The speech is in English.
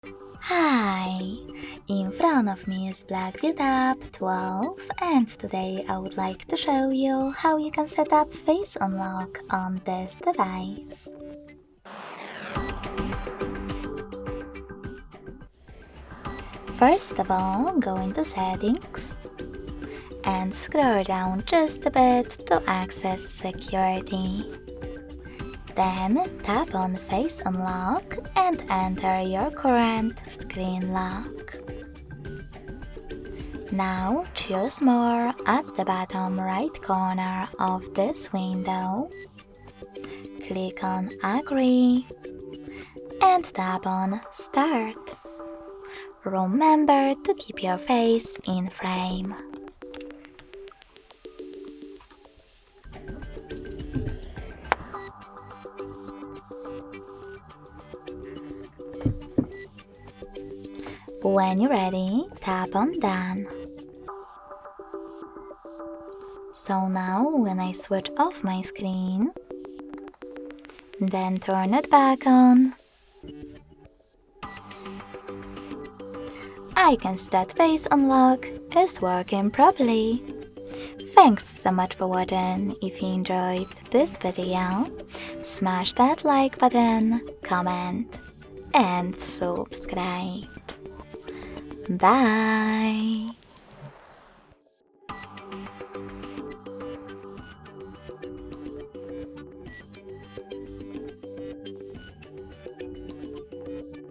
Hi! In front of me is BLACKVIEW Tab 12 and today I would like to show you how you can set up Face Unlock on this device. First of all, go into Settings and scroll down just a bit to access Security. Then tap on Face Unlock and enter your current screen lock. Now choose More at the bottom right corner of this window. Click on Agree and tap on Start. Remember to keep your face in frame. When you're ready, tap on Done. So now when I switch off my screen, then turn it back on, I can see that Face Unlock is working properly. Thanks so much for watching. If you enjoyed this video, smash that like button, comment and subscribe. Bye!